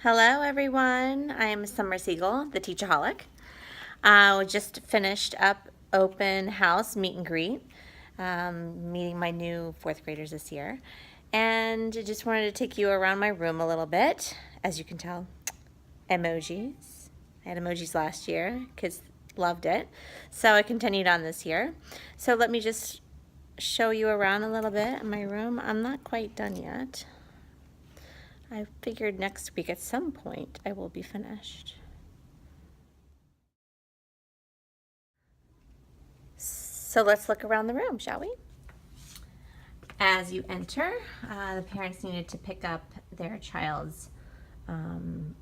Hello everyone, I am Summer Siegel, the Teachaholic. We just finished up open house meet and greet, meeting my new fourth graders this year. And I just wanted to take you around my room a little bit. As you can tell, emojis. I had emojis last year, kids loved it. So I continued on this year. So let me just show you around a little bit in my room. I'm not quite done yet. I figured next week at some point I will be finished. So let's look around the room, shall we? As you enter, the parents needed to pick up their child's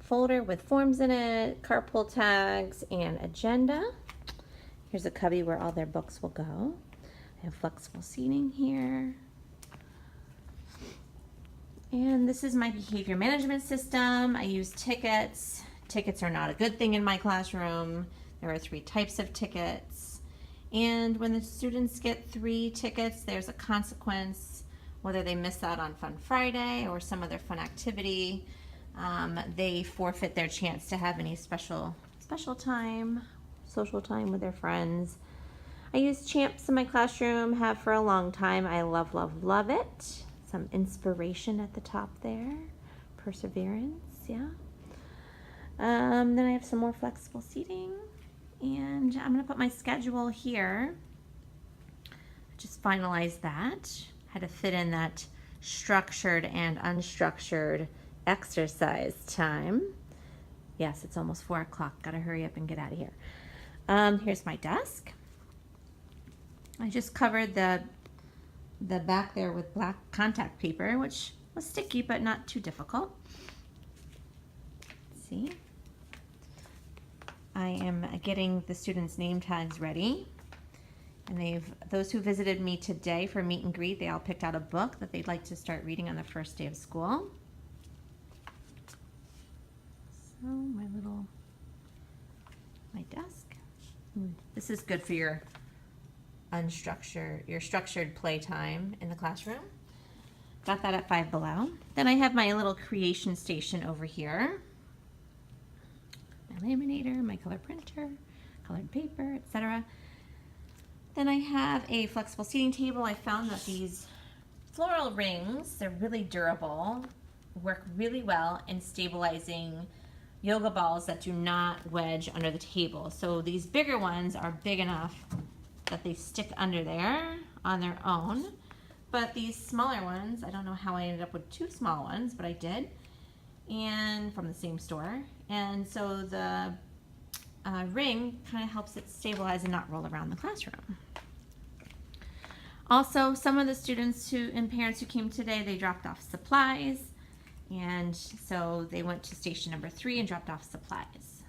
folder with forms in it, carpool tags, and agenda. Here's a cubby where all their books will go. I have flexible seating here. And this is my behavior management system. I use tickets. Tickets are not a good thing in my classroom. There are 3 types of tickets. And when the students get 3 tickets, there's a consequence, whether they miss out on Fun Friday or some other fun activity. They forfeit their chance to have any special time, social time with their friends. I use Champs in my classroom, have for a long time. I love, love, love it. Some inspiration at the top there. Perseverance, yeah. Then I have some more flexible seating. And I'm gonna put my schedule here. Just finalize that. Had to fit in that structured and unstructured exercise time. Yes, it's almost 4 o'clock. Gotta hurry up and get out of here. Here's my desk. I just covered the back there with black contact paper, which was sticky but not too difficult. Let's see. I am getting the students' name tags ready. And those who visited me today for meet and greet, they all picked out a book that they'd like to start reading on the first day of school. So my desk. This is good for your structured playtime in the classroom. Got that at Five Below. Then I have my little creation station over here. My laminator, my color printer, colored paper, etc. Then I have a flexible seating table. I found that these floral rings, they're really durable, work really well in stabilizing yoga balls that do not wedge under the table. So these bigger ones are big enough that they stick under there on their own. But these smaller ones, I don't know how I ended up with 2 small ones, but I did, and from the same store. And so the ring kind of helps it stabilize and not roll around the classroom. Also, some of the students and parents who came today, they dropped off supplies. And so they went to station number 3 and dropped off supplies.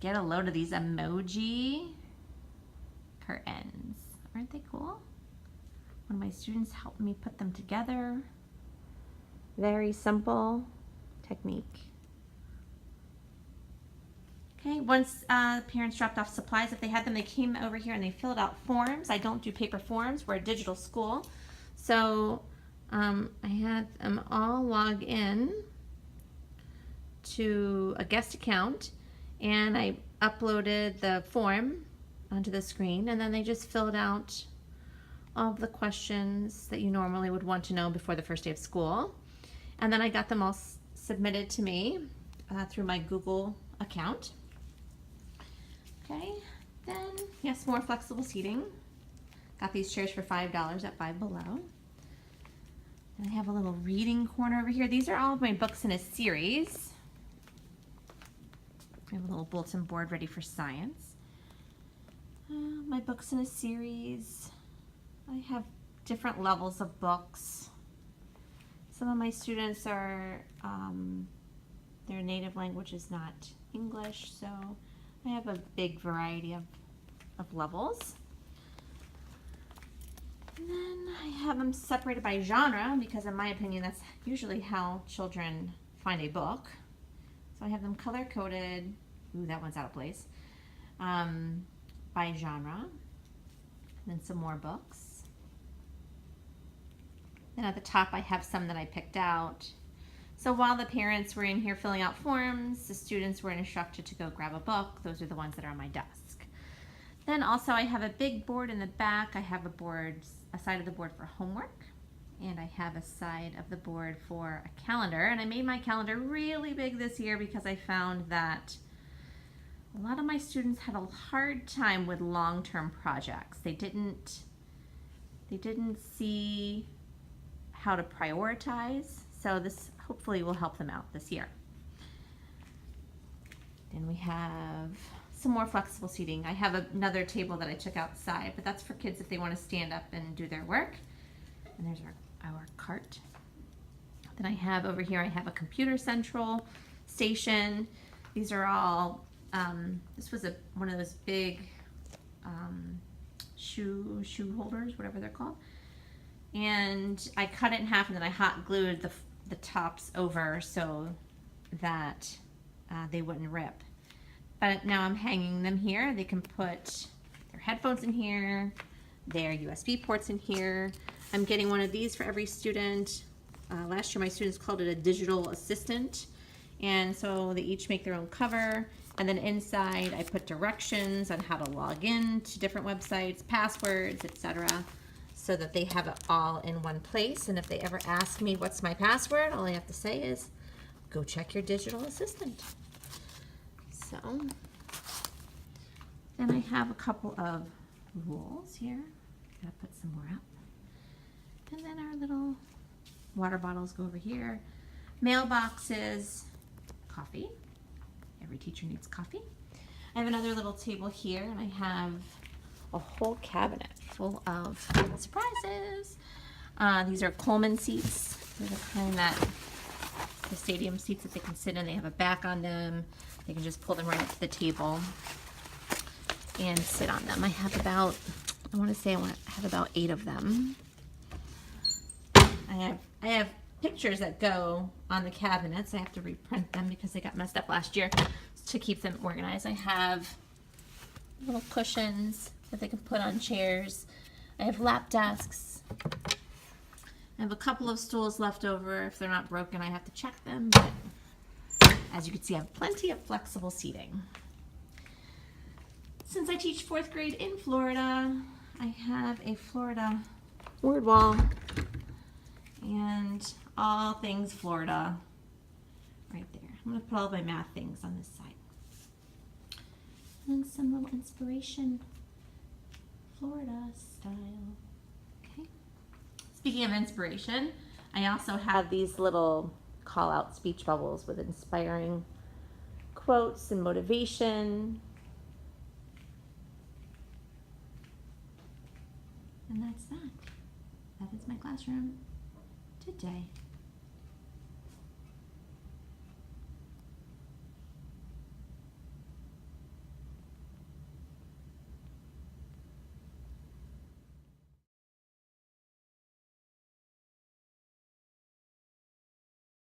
Get a load of these emoji curtains. Aren't they cool? One of my students helped me put them together. Very simple technique. Okay, once parents dropped off supplies, if they had them, they came over here and they filled out forms. I don't do paper forms. We're a digital school. So I had them all log in to a guest account, and I uploaded the form onto the screen, and then they just filled out all of the questions that you normally would want to know before the first day of school. And then I got them all submitted to me through my Google account. Okay, then yes, more flexible seating. Got these chairs for $5 at Five Below. And I have a little reading corner over here. These are all of my books in a series. I have a little bulletin board ready for science. My books in a series. I have different levels of books. Some of my students are, their native language is not English, so I have a big variety of levels. And then I have them separated by genre because in my opinion that's usually how children find a book. So I have them color coded. Ooh, that one's out of place. By genre. And then some more books. Then at the top I have some that I picked out. So while the parents were in here filling out forms, the students were instructed to go grab a book. Those are the ones that are on my desk. Then also I have a big board in the back. I have a side of the board for homework, and I have a side of the board for a calendar. And I made my calendar really big this year because I found that a lot of my students had a hard time with long-term projects. They didn't see how to prioritize. So this hopefully will help them out this year. Then we have some more flexible seating. I have another table that I took outside, but that's for kids if they want to stand up and do their work. And there's our cart. Then I have over here, I have a computer central station. These are all, this was one of those big shoe holders, whatever they're called. And I cut it in half and then I hot glued the tops over so that they wouldn't rip. But now I'm hanging them here. They can put their headphones in here, their USB ports in here. I'm getting one of these for every student. Last year my students called it a digital assistant. And so they each make their own cover. And then inside I put directions on how to log in to different websites, passwords, etc., so that they have it all in one place. And if they ever ask me what's my password, all I have to say is, go check your digital assistant. So then I have a couple of rules here. Gotta put some more up. And then our little water bottles go over here. Mailboxes, coffee. Every teacher needs coffee. I have another little table here, and I have a whole cabinet full of surprises. These are Coleman seats. They're the kind that the stadium seats that they can sit in. They have a back on them. They can just pull them right up to the table and sit on them. I have about, I have about 8 of them. I have pictures that go on the cabinets. I have to reprint them because they got messed up last year to keep them organized. I have little cushions that they can put on chairs. I have lap desks. I have a couple of stools left over. If they're not broken, I have to check them. But as you can see, I have plenty of flexible seating. Since I teach 4th grade in Florida, I have a Florida word wall and all things Florida right there. I'm going to put all my math things on this side. And some little inspiration, Florida style. Okay. Speaking of inspiration, I also have these little call out speech bubbles with inspiring quotes and motivation. And that's that. That is my classroom today.